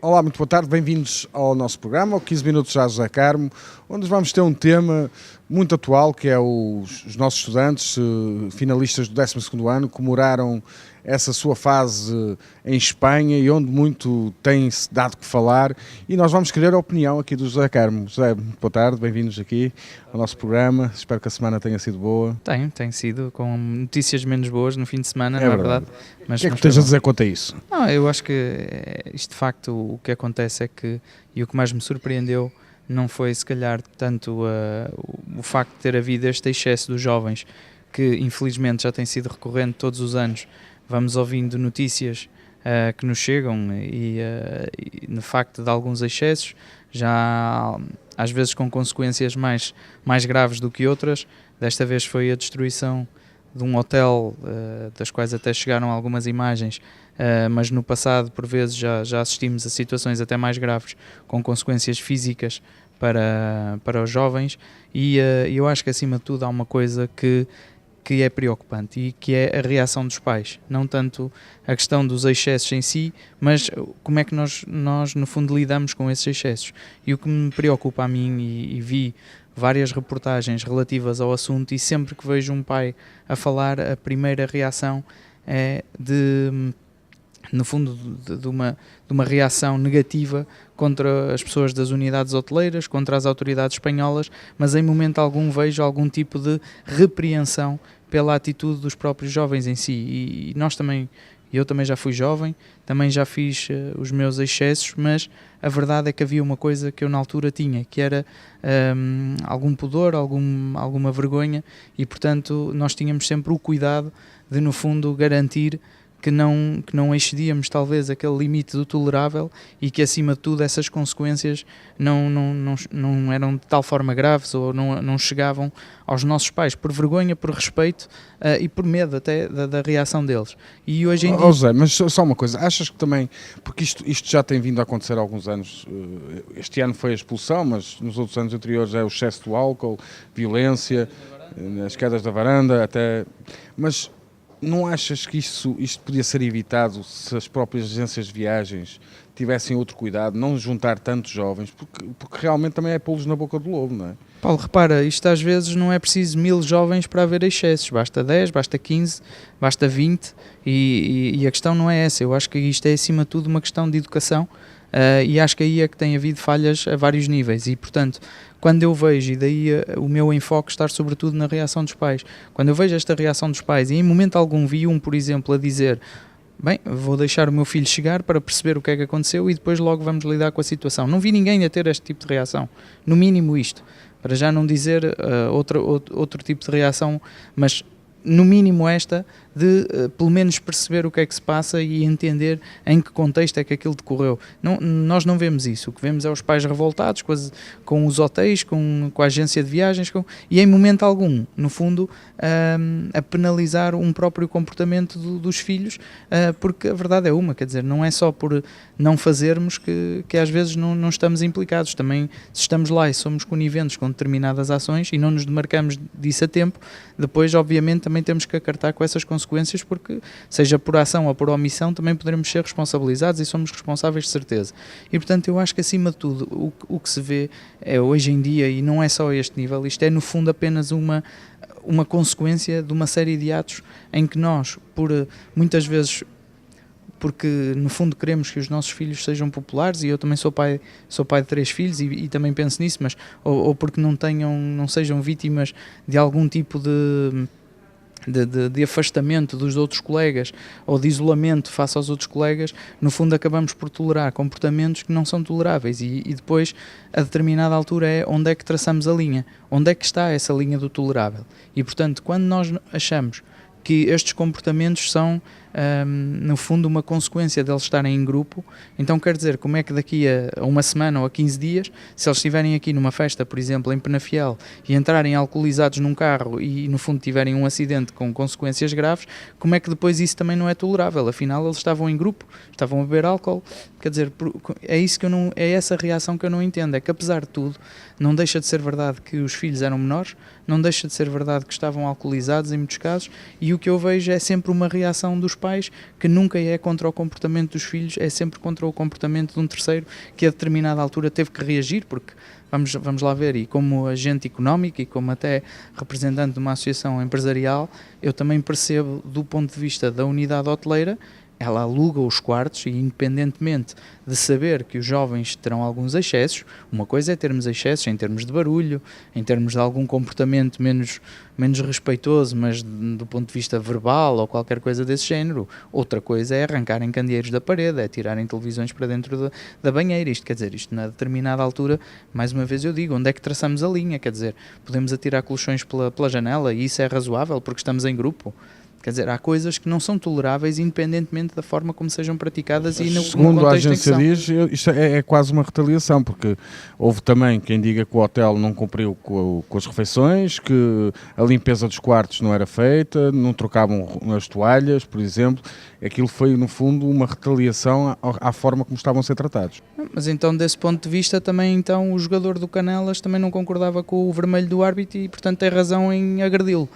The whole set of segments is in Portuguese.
Olá, muito boa tarde, bem-vindos ao nosso programa, ao 15 Minutos já José Carmo, onde vamos ter um tema muito atual, que é os nossos estudantes, finalistas do 12º ano, comemoraram essa sua fase em Espanha e onde muito tem-se dado que falar, e nós vamos querer a opinião aqui do José Carmo. José, muito boa tarde, bem-vindos aqui ao nosso programa, espero que a semana tenha sido boa. Tem sido, com notícias menos boas no fim de semana, É não é verdade. verdade? Mas, O que é que tens a dizer quanto a isso? Não, eu acho que isto de facto o que acontece é que, e o que mais me surpreendeu, não foi se calhar tanto o facto de ter havido este excesso dos jovens, que infelizmente já tem sido recorrente todos os anos. Vamos ouvindo notícias que nos chegam e no facto de alguns excessos, já às vezes com consequências mais graves do que outras. Desta vez foi a destruição de um hotel, das quais até chegaram algumas imagens, mas no passado por vezes já assistimos a situações até mais graves, com consequências físicas para os jovens, e eu acho que acima de tudo há uma coisa que é preocupante, e que é a reação dos pais, não tanto a questão dos excessos em si, mas como é que nós no fundo lidamos com esses excessos. E o que me preocupa a mim, e vi várias reportagens relativas ao assunto, e sempre que vejo um pai a falar, a primeira reação é no fundo de uma reação negativa contra as pessoas das unidades hoteleiras, contra as autoridades espanholas, mas em momento algum vejo algum tipo de repreensão pela atitude dos próprios jovens em si. E nós também, eu também já fui jovem, também já fiz os meus excessos, mas a verdade é que havia uma coisa que eu na altura tinha, que era algum pudor, alguma vergonha, e portanto nós tínhamos sempre o cuidado de no fundo garantir que não excedíamos talvez aquele limite do tolerável, e que acima de tudo essas consequências não eram de tal forma graves, ou não chegavam aos nossos pais, por vergonha, por respeito e por medo até da reação deles. E hoje em dia... José, mas só uma coisa, achas que também, porque isto já tem vindo a acontecer há alguns anos, este ano foi a expulsão, mas nos outros anos anteriores é o excesso do álcool, violência, as quedas da varanda, até... Mas não achas que isto podia ser evitado se as próprias agências de viagens tivessem outro cuidado, não juntar tantos jovens, porque realmente também é pô-los na boca do lobo, não é? Paulo, repara, isto às vezes não é preciso 1000 jovens para haver excessos, basta 10, basta 15, basta 20, e a questão não é essa. Eu acho que isto é acima de tudo uma questão de educação, e acho que aí é que tem havido falhas a vários níveis, e portanto, quando eu vejo, e daí o meu enfoque estar sobretudo na reação dos pais, quando eu vejo esta reação dos pais, e em momento algum vi por exemplo, a dizer: bem, vou deixar o meu filho chegar para perceber o que é que aconteceu e depois logo vamos lidar com a situação. Não vi ninguém a ter este tipo de reação, no mínimo isto, para já não dizer outro tipo de reação, mas no mínimo esta, de pelo menos perceber o que é que se passa e entender em que contexto é que aquilo decorreu. Nós não vemos isso. O que vemos é os pais revoltados com os hotéis, com a agência de viagens, e em momento algum, no fundo, a penalizar um próprio comportamento dos filhos, porque a verdade é uma, quer dizer, não é só por não fazermos que às vezes não estamos implicados. Também, se estamos lá e somos coniventes com determinadas ações e não nos demarcamos disso a tempo, depois obviamente também temos que acartar com essas consequências, porque seja por ação ou por omissão também poderemos ser responsabilizados, e somos responsáveis de certeza. E portanto eu acho que acima de tudo o que se vê é hoje em dia, e não é só a este nível, isto é no fundo apenas uma consequência de uma série de atos em que nós, muitas vezes, porque no fundo queremos que os nossos filhos sejam populares, e eu também sou pai de 3 filhos e também penso nisso, mas ou porque não sejam vítimas de algum tipo de afastamento dos outros colegas, ou de isolamento face aos outros colegas, no fundo acabamos por tolerar comportamentos que não são toleráveis, e depois a determinada altura é onde é que traçamos a linha, onde é que está essa linha do tolerável. E portanto, quando nós achamos que estes comportamentos são no fundo uma consequência deles estarem em grupo, então quer dizer, como é que daqui a uma semana ou a 15 dias, se eles estiverem aqui numa festa, por exemplo, em Penafiel, e entrarem alcoolizados num carro e no fundo tiverem um acidente com consequências graves, como é que depois isso também não é tolerável? Afinal eles estavam em grupo, estavam a beber álcool, quer dizer, é essa reação que eu não entendo, é que apesar de tudo, não deixa de ser verdade que os filhos eram menores, não deixa de ser verdade que estavam alcoolizados em muitos casos, e o que eu vejo é sempre uma reação dos pais, que nunca é contra o comportamento dos filhos, é sempre contra o comportamento de um terceiro que a determinada altura teve que reagir, porque vamos lá ver, e como agente económico e como até representante de uma associação empresarial, eu também percebo do ponto de vista da unidade hoteleira, ela aluga os quartos e, independentemente de saber que os jovens terão alguns excessos, uma coisa é termos excessos em termos de barulho, em termos de algum comportamento menos respeitoso, mas do ponto de vista verbal ou qualquer coisa desse género. Outra coisa é arrancarem candeeiros da parede, é tirarem televisões para dentro da banheira. Isto quer dizer, isto na determinada altura, mais uma vez eu digo, onde é que traçamos a linha? Quer dizer, podemos atirar colchões pela janela e isso é razoável porque estamos em grupo? Quer dizer, há coisas que não são toleráveis independentemente da forma como sejam praticadas e no Segundo a contexto em que agência são. diz, isto é quase uma retaliação, porque houve também quem diga que o hotel não cumpriu com as refeições, que a limpeza dos quartos não era feita, não trocavam as toalhas, por exemplo. Aquilo foi, no fundo, uma retaliação à forma como estavam a ser tratados. Mas então, desse ponto de vista, também então, o jogador do Canelas também não concordava com o vermelho do árbitro e, portanto, tem razão em agredi-lo.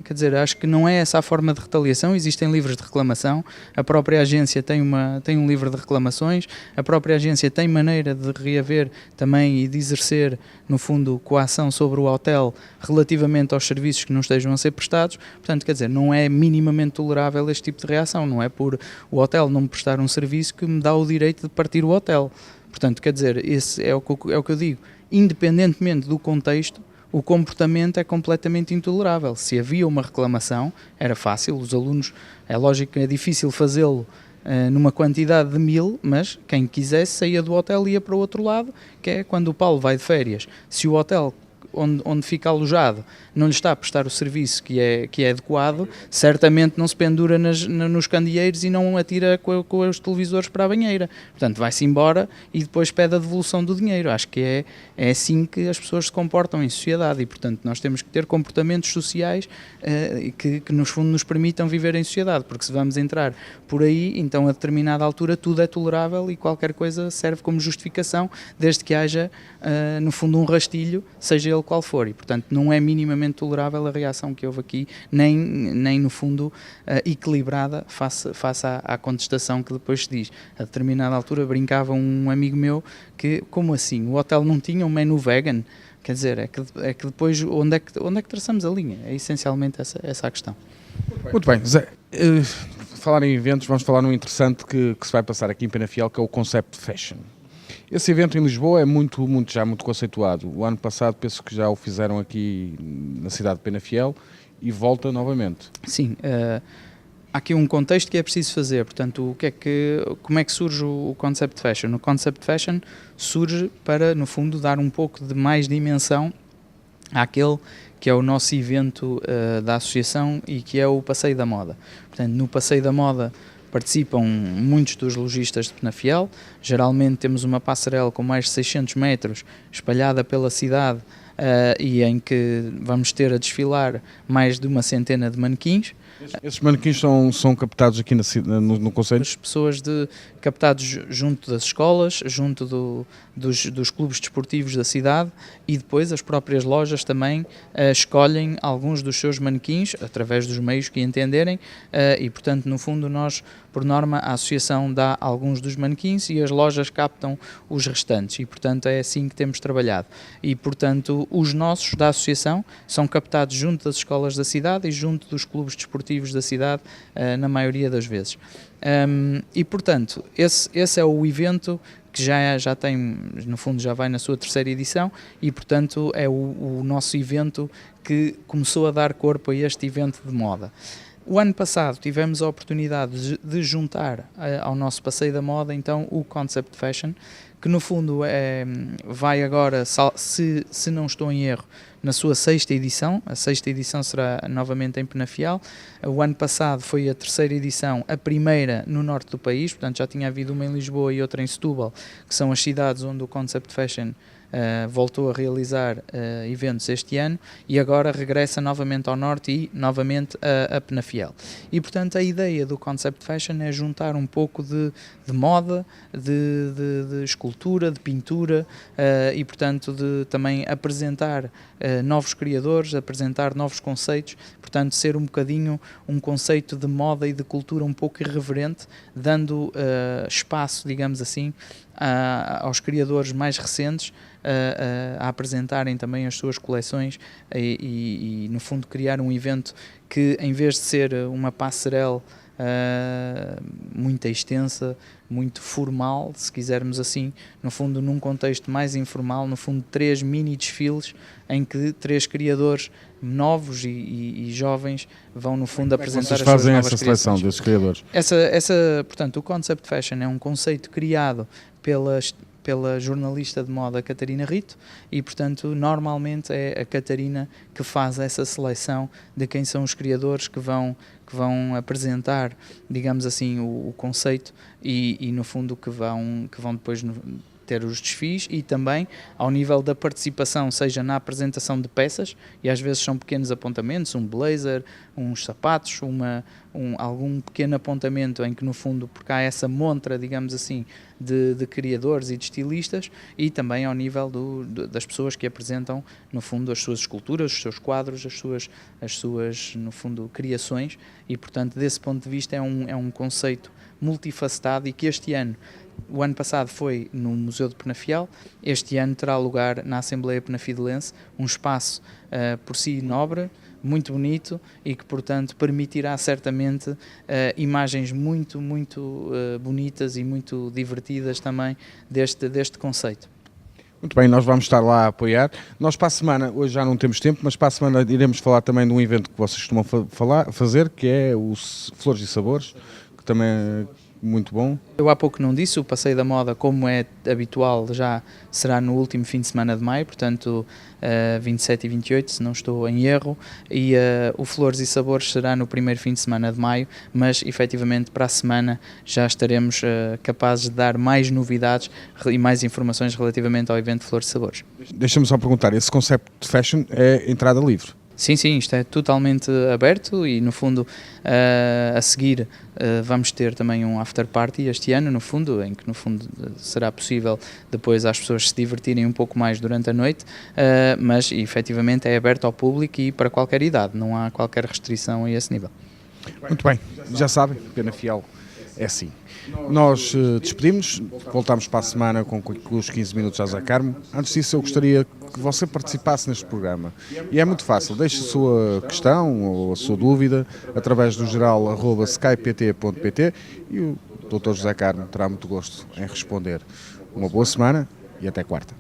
Quer dizer, acho que não é essa a forma de retaliação, existem livros de reclamação, a própria agência tem um livro de reclamações, a própria agência tem maneira de reaver também e de exercer, no fundo, coação sobre o hotel relativamente aos serviços que não estejam a ser prestados. Portanto, quer dizer, não é minimamente tolerável este tipo de reação, não é por o hotel não me prestar um serviço que me dá o direito de partir o hotel. Portanto, quer dizer, esse é o que eu digo, independentemente do contexto, o comportamento é completamente intolerável. Se havia uma reclamação, era fácil, os alunos, é lógico que é difícil fazê-lo numa quantidade de 1000, mas quem quisesse saía do hotel e ia para o outro lado, que é quando o Paulo vai de férias. Se o hotel onde fica alojado não lhe está a prestar o serviço que é adequado, certamente não se pendura nos candeeiros e não atira com os televisores para a banheira. Portanto, vai-se embora e depois pede a devolução do dinheiro. Acho que é assim que as pessoas se comportam em sociedade e, portanto, nós temos que ter comportamentos sociais que no fundo nos permitam viver em sociedade, porque se vamos entrar por aí, então a determinada altura tudo é tolerável e qualquer coisa serve como justificação, desde que haja, no fundo, um rastilho, seja ele qual for, e portanto não é minimamente tolerável a reação que houve aqui, nem no fundo equilibrada face à contestação que depois se diz. A determinada altura brincava um amigo meu que, como assim, o hotel não tinha um menu vegan? Quer dizer, é que depois onde é que traçamos a linha? É essencialmente essa a questão. Muito bem, Zé, falar em eventos, vamos falar num interessante que se vai passar aqui em Penafiel, que é o Concept Fashion. Esse evento em Lisboa é já muito conceituado. O ano passado penso que já o fizeram aqui na cidade de Penafiel e volta novamente. Sim, há aqui um contexto que é preciso fazer. Portanto, como é que surge o Concept Fashion? O Concept Fashion surge para, no fundo, dar um pouco de mais dimensão àquele que é o nosso evento da associação e que é o Passeio da Moda. Portanto, no Passeio da Moda participam muitos dos lojistas de Penafiel. Geralmente temos uma passarela com mais de 600 metros espalhada pela cidade e em que vamos ter a desfilar mais de uma centena de manequins. Esses manequins são captados aqui no concelho? As pessoas captados junto das escolas, junto dos clubes desportivos da cidade, e depois as próprias lojas também escolhem alguns dos seus manequins através dos meios que entenderem e, portanto, no fundo nós, por norma, a associação dá alguns dos manequins e as lojas captam os restantes e, portanto, é assim que temos trabalhado. E, portanto, os nossos da associação são captados junto das escolas da cidade e junto dos clubes desportivos da cidade, na maioria das vezes. E, portanto, esse é o evento que já tem, no fundo, já vai na sua terceira edição e, portanto, é o nosso evento que começou a dar corpo a este evento de moda. O ano passado tivemos a oportunidade de juntar ao nosso Passeio da Moda, então, o Concept Fashion, que no fundo vai agora, se não estou em erro, na sua sexta edição. A sexta edição será novamente em Penafiel. O ano passado foi a terceira edição, a primeira no norte do país, portanto já tinha havido uma em Lisboa e outra em Setúbal, que são as cidades onde o Concept Fashion voltou a realizar eventos este ano e agora regressa novamente ao Norte e novamente a Penafiel. E portanto a ideia do Concept Fashion é juntar um pouco de moda, de escultura, de pintura e portanto de também apresentar novos criadores, apresentar novos conceitos, portanto ser um bocadinho um conceito de moda e de cultura um pouco irreverente, dando espaço, digamos assim, aos criadores mais recentes a apresentarem também as suas coleções e no fundo criar um evento que, em vez de ser uma passarela muito extensa, muito formal, se quisermos assim, no fundo num contexto mais informal, no fundo 3 mini desfiles em que 3 criadores novos e jovens vão no fundo apresentar as suas novas criações. Vocês fazem essa seleção desses criadores? Portanto, o Concept Fashion é um conceito criado pela jornalista de moda Catarina Rito e, portanto, normalmente é a Catarina que faz essa seleção de quem são os criadores que vão apresentar, digamos assim, o conceito e no fundo que vão depois ter os desfiles e também ao nível da participação, seja na apresentação de peças, e às vezes são pequenos apontamentos, um blazer, uns sapatos, algum pequeno apontamento em que no fundo, porque há essa montra, digamos assim, de criadores e de estilistas, e também ao nível das pessoas que apresentam no fundo as suas esculturas, os seus quadros, as suas no fundo criações, e portanto desse ponto de vista é um conceito multifacetado e que este ano, o ano passado foi no Museu de Penafiel, este ano terá lugar na Assembleia Penafidelense, um espaço por si nobre, muito bonito e que portanto permitirá certamente imagens muito bonitas e muito divertidas também deste conceito. Muito bem, nós vamos estar lá a apoiar. Nós para a semana, hoje já não temos tempo, mas para a semana iremos falar também de um evento que vocês costumam fazer, que é o Flores e Sabores, que também é muito bom. Eu há pouco não disse, o Passeio da Moda, como é habitual, já será no último fim de semana de maio, portanto 27 e 28, se não estou em erro, e o Flores e Sabores será no primeiro fim de semana de maio, mas efetivamente para a semana já estaremos capazes de dar mais novidades e mais informações relativamente ao evento Flores e Sabores. Deixa-me só perguntar, esse concept de fashion é entrada livre? Sim, isto é totalmente aberto e no fundo a seguir vamos ter também um after party este ano, no fundo, em que no fundo será possível depois as pessoas se divertirem um pouco mais durante a noite, mas efetivamente é aberto ao público e para qualquer idade, não há qualquer restrição a esse nível. Muito bem, já sabem, Penafiel é assim. Nós despedimos, voltamos para a semana com os 15 minutos a Zé Carmo. Antes disso, eu gostaria que você participasse neste programa. E é muito fácil, deixe a sua questão ou a sua dúvida através do geral@skypt.pt e o Dr. José Carmo terá muito gosto em responder. Uma boa semana e até quarta.